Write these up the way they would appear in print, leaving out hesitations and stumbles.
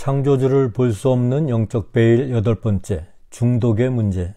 창조주를 볼 수 없는 영적 베일 8번째, 중독의 문제.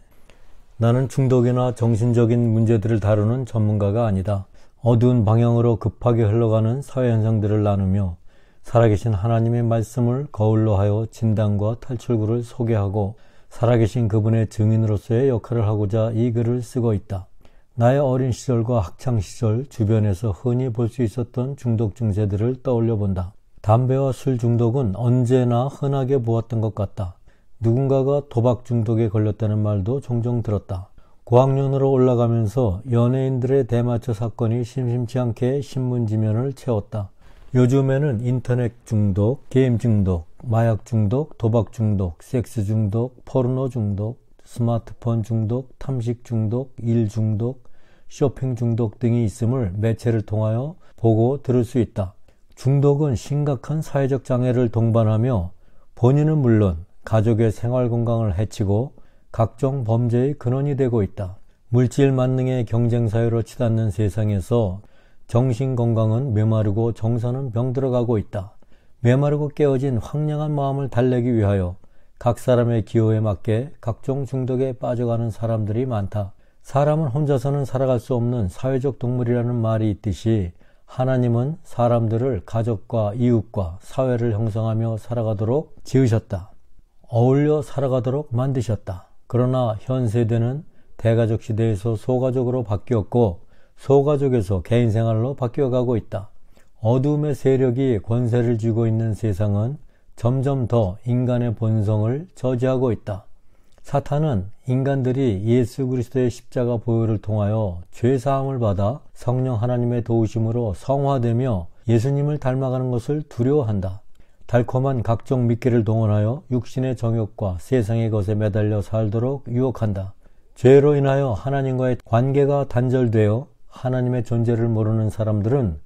나는 중독이나 정신적인 문제들을 다루는 전문가가 아니다. 어두운 방향으로 급하게 흘러가는 사회현상들을 나누며 살아계신 하나님의 말씀을 거울로 하여 진단과 탈출구를 소개하고 살아계신 그분의 증인으로서의 역할을 하고자 이 글을 쓰고 있다. 나의 어린 시절과 학창시절 주변에서 흔히 볼 수 있었던 중독 증세들을 떠올려 본다. 담배와 술 중독은 언제나 흔하게 보았던 것 같다. 누군가가 도박 중독에 걸렸다는 말도 종종 들었다. 고학년으로 올라가면서 연예인들의 대마초 사건이 심심치 않게 신문 지면을 채웠다. 요즘에는 인터넷 중독, 게임 중독, 마약 중독, 도박 중독, 섹스 중독, 포르노 중독, 스마트폰 중독, 탐식 중독, 일 중독, 쇼핑 중독 등이 있음을 매체를 통하여 보고 들을 수 있다. 중독은 심각한 사회적 장애를 동반하며 본인은 물론 가족의 생활 건강을 해치고 각종 범죄의 근원이 되고 있다. 물질 만능의 경쟁 사회로 치닫는 세상에서 정신 건강은 메마르고 정서는 병들어가고 있다. 메마르고 깨어진 황량한 마음을 달래기 위하여 각 사람의 기호에 맞게 각종 중독에 빠져가는 사람들이 많다. 사람은 혼자서는 살아갈 수 없는 사회적 동물이라는 말이 있듯이 하나님은 사람들을 가족과 이웃과 사회를 형성하며 살아가도록 지으셨다. 어울려 살아가도록 만드셨다. 그러나 현 세대는 대가족 시대에서 소가족으로 바뀌었고 소가족에서 개인생활로 바뀌어가고 있다. 어두움의 세력이 권세를 쥐고 있는 세상은 점점 더 인간의 본성을 저지하고 있다. 사탄은 인간들이 예수 그리스도의 십자가 보혈을 통하여 죄사함을 받아 성령 하나님의 도우심으로 성화되며 예수님을 닮아가는 것을 두려워한다. 달콤한 각종 미끼를 동원하여 육신의 정욕과 세상의 것에 매달려 살도록 유혹한다. 죄로 인하여 하나님과의 관계가 단절되어 하나님의 존재를 모르는 사람들은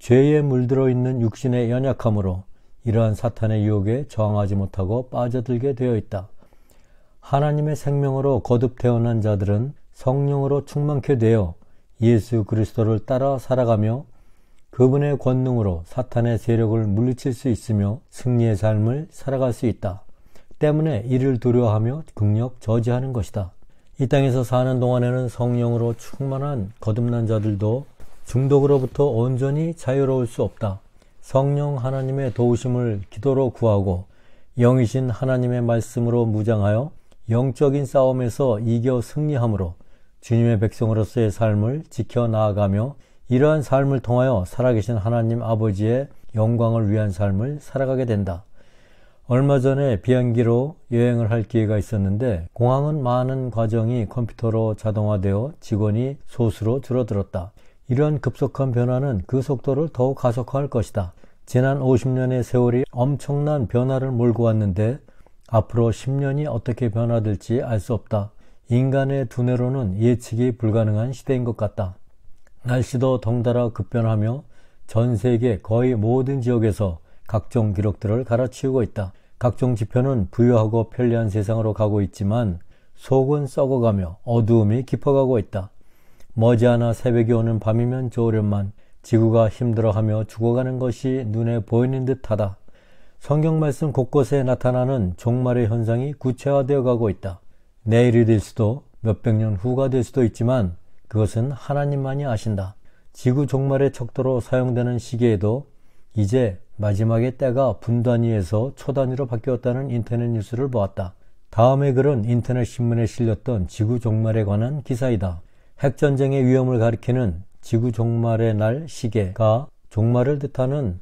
죄에 물들어 있는 육신의 연약함으로 이러한 사탄의 유혹에 저항하지 못하고 빠져들게 되어 있다. 하나님의 생명으로 거듭 태어난 자들은 성령으로 충만케 되어 예수 그리스도를 따라 살아가며 그분의 권능으로 사탄의 세력을 물리칠 수 있으며 승리의 삶을 살아갈 수 있다. 때문에 이를 두려워하며 극력 저지하는 것이다. 이 땅에서 사는 동안에는 성령으로 충만한 거듭난 자들도 중독으로부터 온전히 자유로울 수 없다. 성령 하나님의 도우심을 기도로 구하고 영이신 하나님의 말씀으로 무장하여 영적인 싸움에서 이겨 승리함으로 주님의 백성으로서의 삶을 지켜나가며 이러한 삶을 통하여 살아계신 하나님 아버지의 영광을 위한 삶을 살아가게 된다. 얼마 전에 비행기로 여행을 할 기회가 있었는데 공항은 많은 과정이 컴퓨터로 자동화되어 직원이 소수로 줄어들었다. 이러한 급속한 변화는 그 속도를 더욱 가속화할 것이다. 지난 50년의 세월이 엄청난 변화를 몰고 왔는데 앞으로 10년이 어떻게 변화될지 알 수 없다. 인간의 두뇌로는 예측이 불가능한 시대인 것 같다. 날씨도 덩달아 급변하며 전 세계 거의 모든 지역에서 각종 기록들을 갈아치우고 있다. 각종 지표는 부유하고 편리한 세상으로 가고 있지만 속은 썩어가며 어두움이 깊어가고 있다. 머지않아 새벽이 오는 밤이면 좋으련만 지구가 힘들어하며 죽어가는 것이 눈에 보이는 듯하다. 성경 말씀 곳곳에 나타나는 종말의 현상이 구체화되어 가고 있다. 내일이 될 수도 몇백 년 후가 될 수도 있지만 그것은 하나님만이 아신다. 지구 종말의 척도로 사용되는 시계에도 이제 마지막의 때가 분단위에서 초단위로 바뀌었다는 인터넷 뉴스를 보았다. 다음의 글은 인터넷 신문에 실렸던 지구 종말에 관한 기사이다. 핵전쟁의 위험을 가리키는 지구 종말의 날 시계가 종말을 뜻하는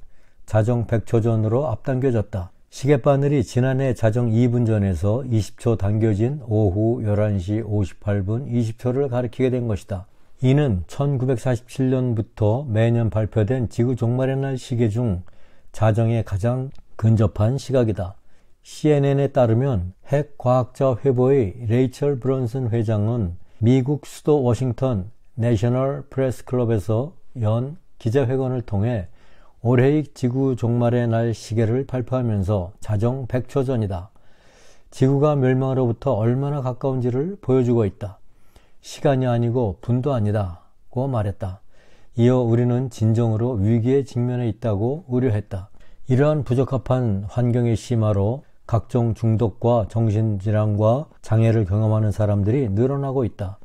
자정 100초 전으로 앞당겨졌다. 시계바늘이 지난해 자정 2분 전에서 20초 당겨진 오후 11시 58분 20초를 가리키게 된 것이다. 이는 1947년부터 매년 발표된 지구 종말의 날 시계 중 자정에 가장 근접한 시각이다. CNN에 따르면 핵 과학자 회보의 레이첼 브론슨 회장은 미국 수도 워싱턴 내셔널 프레스 클럽에서 연 기자회견을 통해 올해의 지구 종말의 날 시계를 발표하면서 자정 100초 전이다. 지구가 멸망으로부터 얼마나 가까운지를 보여주고 있다. 시간이 아니고 분도 아니다고 말했다. 이어 우리는 진정으로 위기에 직면해 있다고 우려했다. 이러한 부적합한 환경의 심화로 각종 중독과 정신질환과 장애를 경험하는 사람들이 늘어나고 있다.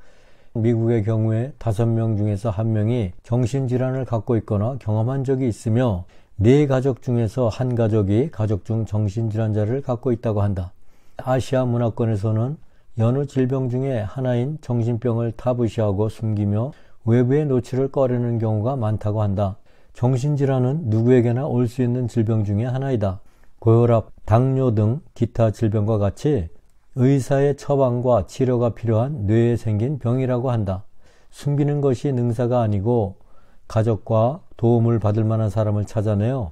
미국의 경우에 5명 중에서 1명이 정신질환을 갖고 있거나 경험한 적이 있으며 4가족 중에서 1가족이 가족 중 정신질환자를 갖고 있다고 한다. 아시아 문화권에서는 여느 질병 중에 하나인 정신병을 타부시하고 숨기며 외부의 노출을 꺼내는 경우가 많다고 한다. 정신질환은 누구에게나 올 수 있는 질병 중에 하나이다. 고혈압, 당뇨 등 기타 질병과 같이 의사의 처방과 치료가 필요한 뇌에 생긴 병이라고 한다. 숨기는 것이 능사가 아니고 가족과 도움을 받을 만한 사람을 찾아내어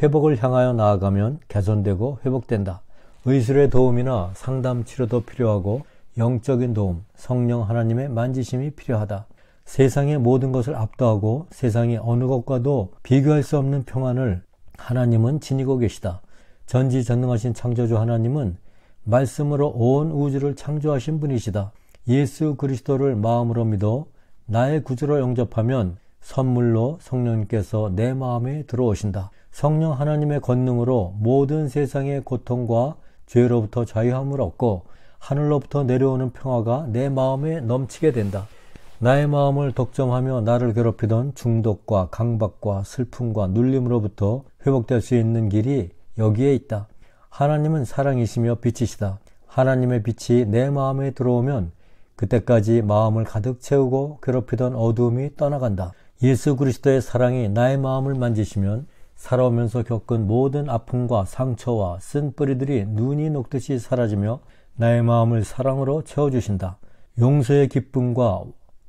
회복을 향하여 나아가면 개선되고 회복된다. 의술의 도움이나 상담 치료도 필요하고 영적인 도움, 성령 하나님의 만지심이 필요하다. 세상의 모든 것을 압도하고 세상의 어느 것과도 비교할 수 없는 평안을 하나님은 지니고 계시다. 전지전능하신 창조주 하나님은 말씀으로 온 우주를 창조하신 분이시다. 예수 그리스도를 마음으로 믿어 나의 구주로 영접하면 선물로 성령님께서 내 마음에 들어오신다. 성령 하나님의 권능으로 모든 세상의 고통과 죄로부터 자유함을 얻고 하늘로부터 내려오는 평화가 내 마음에 넘치게 된다. 나의 마음을 독점하며 나를 괴롭히던 중독과 강박과 슬픔과 눌림으로부터 회복될 수 있는 길이 여기에 있다. 하나님은 사랑이시며 빛이시다. 하나님의 빛이 내 마음에 들어오면 그때까지 마음을 가득 채우고 괴롭히던 어두움이 떠나간다. 예수 그리스도의 사랑이 나의 마음을 만지시면 살아오면서 겪은 모든 아픔과 상처와 쓴뿌리들이 눈이 녹듯이 사라지며 나의 마음을 사랑으로 채워주신다. 용서의 기쁨과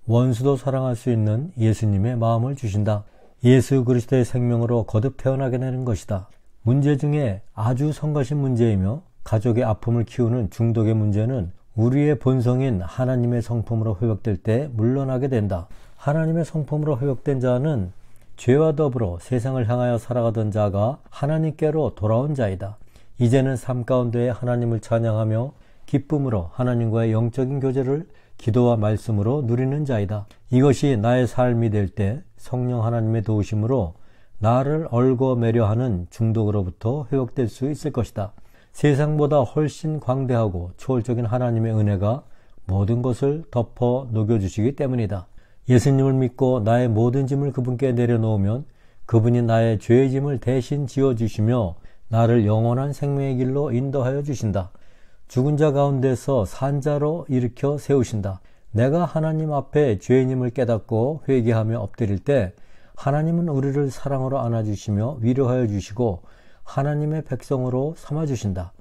원수도 사랑할 수 있는 예수님의 마음을 주신다. 예수 그리스도의 생명으로 거듭 태어나게 되는 것이다. 문제 중에 아주 성가신 문제이며 가족의 아픔을 키우는 중독의 문제는 우리의 본성인 하나님의 성품으로 회복될 때 물러나게 된다. 하나님의 성품으로 회복된 자는 죄와 더불어 세상을 향하여 살아가던 자가 하나님께로 돌아온 자이다. 이제는 삶 가운데 하나님을 찬양하며 기쁨으로 하나님과의 영적인 교제를 기도와 말씀으로 누리는 자이다. 이것이 나의 삶이 될 때 성령 하나님의 도우심으로 나를 얽어매려 하는 중독으로부터 회복될 수 있을 것이다. 세상보다 훨씬 광대하고 초월적인 하나님의 은혜가 모든 것을 덮어 녹여주시기 때문이다. 예수님을 믿고 나의 모든 짐을 그분께 내려놓으면 그분이 나의 죄의 짐을 대신 지어주시며 나를 영원한 생명의 길로 인도하여 주신다. 죽은 자 가운데서 산 자로 일으켜 세우신다. 내가 하나님 앞에 죄인임을 깨닫고 회개하며 엎드릴 때 하나님은 우리를 사랑으로 안아주시며 위로하여 주시고 하나님의 백성으로 삼아주신다.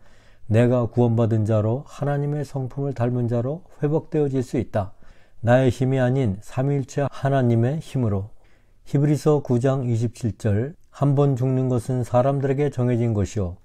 내가 구원받은 자로 하나님의 성품을 닮은 자로 회복되어질 수 있다. 나의 힘이 아닌 삼위일체 하나님의 힘으로. 히브리서 9장 27절 한 번 죽는 것은 사람들에게 정해진 것이요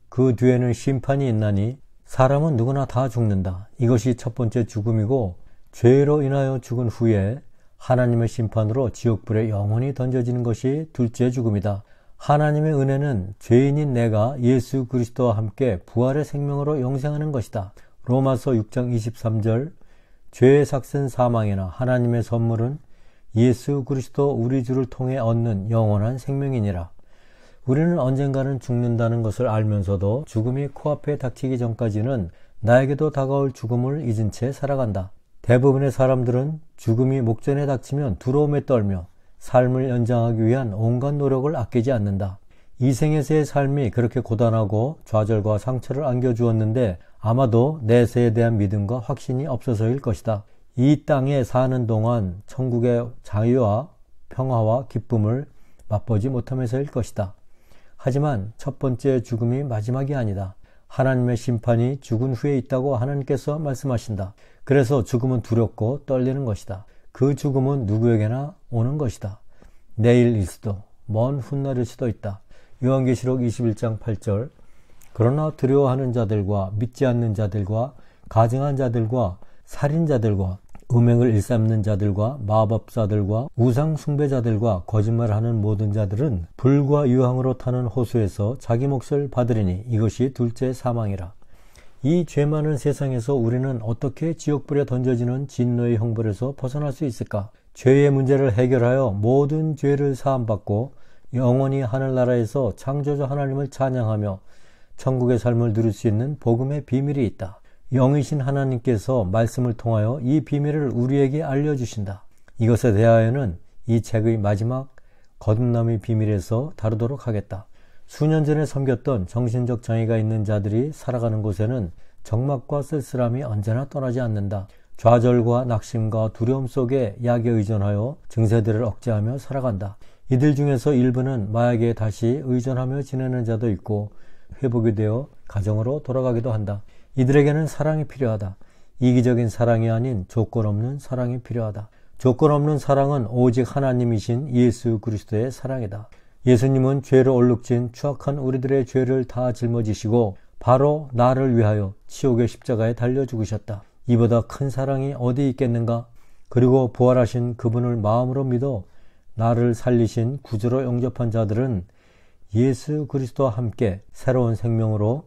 그 뒤에는 심판이 있나니 사람은 누구나 다 죽는다. 이것이 첫 번째 죽음이고 죄로 인하여 죽은 후에 하나님의 심판으로 지옥불에 영원히 던져지는 것이 둘째 죽음이다. 하나님의 은혜는 죄인인 내가 예수 그리스도와 함께 부활의 생명으로 영생하는 것이다. 로마서 6장 23절 죄의 삭슨 사망이나 하나님의 선물은 예수 그리스도 우리 주를 통해 얻는 영원한 생명이니라. 우리는 언젠가는 죽는다는 것을 알면서도 죽음이 코앞에 닥치기 전까지는 나에게도 다가올 죽음을 잊은 채 살아간다. 대부분의 사람들은 죽음이 목전에 닥치면 두려움에 떨며 삶을 연장하기 위한 온갖 노력을 아끼지 않는다. 이 생에서의 삶이 그렇게 고단하고 좌절과 상처를 안겨주었는데 아마도 내세에 대한 믿음과 확신이 없어서일 것이다. 이 땅에 사는 동안 천국의 자유와 평화와 기쁨을 맛보지 못하면서일 것이다. 하지만 첫 번째 죽음이 마지막이 아니다. 하나님의 심판이 죽은 후에 있다고 하나님께서 말씀하신다. 그래서 죽음은 두렵고 떨리는 것이다. 그 죽음은 누구에게나 오는 것이다. 내일일 수도 먼 훗날일 수도 있다. 요한계시록 21장 8절 그러나 두려워하는 자들과 믿지 않는 자들과 가증한 자들과 살인자들과 음행을 일삼는 자들과 마법사들과 우상 숭배자들과 거짓말하는 모든 자들은 불과 유황으로 타는 호수에서 자기 몫을 받으리니 이것이 둘째 사망이라. 이 죄 많은 세상에서 우리는 어떻게 지옥불에 던져지는 진노의 형벌에서 벗어날 수 있을까? 죄의 문제를 해결하여 모든 죄를 사함받고 영원히 하늘나라에서 창조주 하나님을 찬양하며 천국의 삶을 누릴 수 있는 복음의 비밀이 있다. 영이신 하나님께서 말씀을 통하여 이 비밀을 우리에게 알려주신다. 이것에 대하여는 이 책의 마지막 거듭남의 비밀에서 다루도록 하겠다. 수년 전에 섬겼던 정신적 장애가 있는 자들이 살아가는 곳에는 적막과 쓸쓸함이 언제나 떠나지 않는다. 좌절과 낙심과 두려움 속에 약에 의존하여 증세들을 억제하며 살아간다. 이들 중에서 일부는 마약에 다시 의존하며 지내는 자도 있고 회복이 되어 가정으로 돌아가기도 한다. 이들에게는 사랑이 필요하다. 이기적인 사랑이 아닌 조건 없는 사랑이 필요하다. 조건 없는 사랑은 오직 하나님이신 예수 그리스도의 사랑이다. 예수님은 죄로 얼룩진 추악한 우리들의 죄를 다 짊어지시고 바로 나를 위하여 지옥의 십자가에 달려 죽으셨다. 이보다 큰 사랑이 어디 있겠는가? 그리고 부활하신 그분을 마음으로 믿어 나를 살리신 구주로 영접한 자들은 예수 그리스도와 함께 새로운 생명으로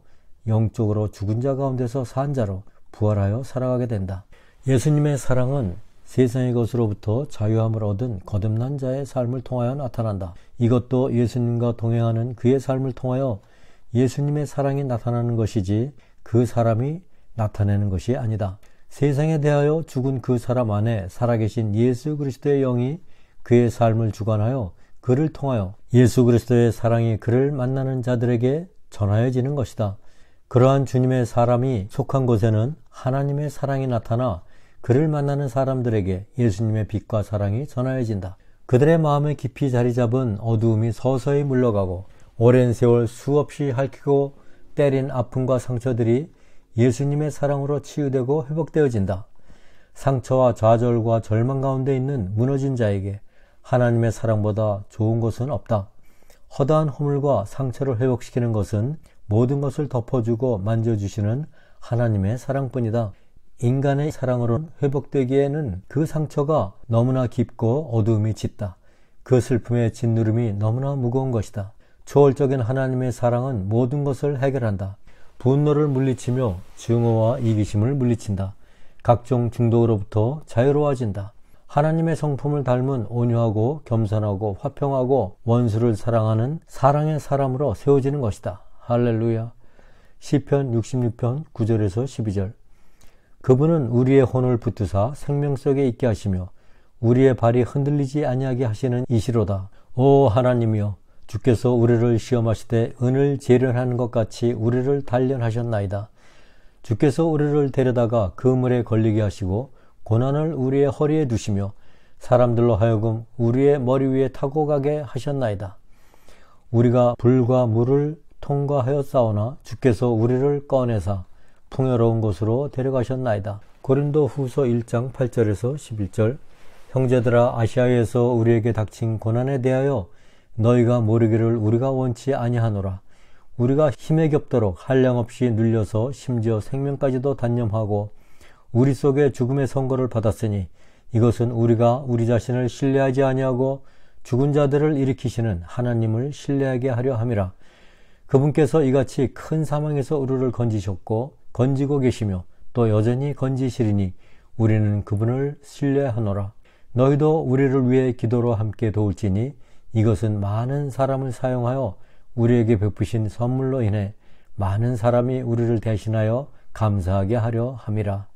영적으로 죽은 자 가운데서 산 자로 부활하여 살아가게 된다. 예수님의 사랑은 세상의 것으로부터 자유함을 얻은 거듭난 자의 삶을 통하여 나타난다. 이것도 예수님과 동행하는 그의 삶을 통하여 예수님의 사랑이 나타나는 것이지 그 사람이 나타내는 것이 아니다. 세상에 대하여 죽은 그 사람 안에 살아계신 예수 그리스도의 영이 그의 삶을 주관하여 그를 통하여 예수 그리스도의 사랑이 그를 만나는 자들에게 전하여지는 것이다. 그러한 주님의 사람이 속한 곳에는 하나님의 사랑이 나타나 그를 만나는 사람들에게 예수님의 빛과 사랑이 전하여진다. 그들의 마음에 깊이 자리 잡은 어두움이 서서히 물러가고 오랜 세월 수없이 핥히고 때린 아픔과 상처들이 예수님의 사랑으로 치유되고 회복되어진다. 상처와 좌절과 절망 가운데 있는 무너진 자에게 하나님의 사랑보다 좋은 것은 없다. 허다한 허물과 상처를 회복시키는 것은 모든 것을 덮어주고 만져주시는 하나님의 사랑뿐이다. 인간의 사랑으로 회복되기에는 그 상처가 너무나 깊고 어두움이 짙다. 그 슬픔의 짓누름이 너무나 무거운 것이다. 초월적인 하나님의 사랑은 모든 것을 해결한다. 분노를 물리치며 증오와 이기심을 물리친다. 각종 중독으로부터 자유로워진다. 하나님의 성품을 닮은 온유하고 겸손하고 화평하고 원수를 사랑하는 사랑의 사람으로 세워지는 것이다. 할렐루야. 시편 66편 9절에서 12절. 그분은 우리의 혼을 붙드사 생명 속에 있게 하시며 우리의 발이 흔들리지 아니하게 하시는 이시로다. 오 하나님이여, 주께서 우리를 시험하시되 은을 재련하는 것 같이 우리를 단련하셨나이다. 주께서 우리를 데려다가 그물에 걸리게 하시고 고난을 우리의 허리에 두시며 사람들로 하여금 우리의 머리 위에 타고 가게 하셨나이다. 우리가 불과 물을 통과하였사오나 주께서 우리를 꺼내사 풍요로운 곳으로 데려가셨나이다. 고린도 후서 1장 8절에서 11절. 형제들아, 아시아에서 우리에게 닥친 고난에 대하여 너희가 모르기를 우리가 원치 아니하노라. 우리가 힘에 겹도록 한량없이 눌려서 심지어 생명까지도 단념하고 우리 속에 죽음의 선고를 받았으니 이것은 우리가 우리 자신을 신뢰하지 아니하고 죽은 자들을 일으키시는 하나님을 신뢰하게 하려 함이라. 그분께서 이같이 큰 사망에서 우리를 건지셨고 건지고 계시며 또 여전히 건지시리니 우리는 그분을 신뢰하노라. 너희도 우리를 위해 기도로 함께 도울지니 이것은 많은 사람을 사용하여 우리에게 베푸신 선물로 인해 많은 사람이 우리를 대신하여 감사하게 하려 함이라.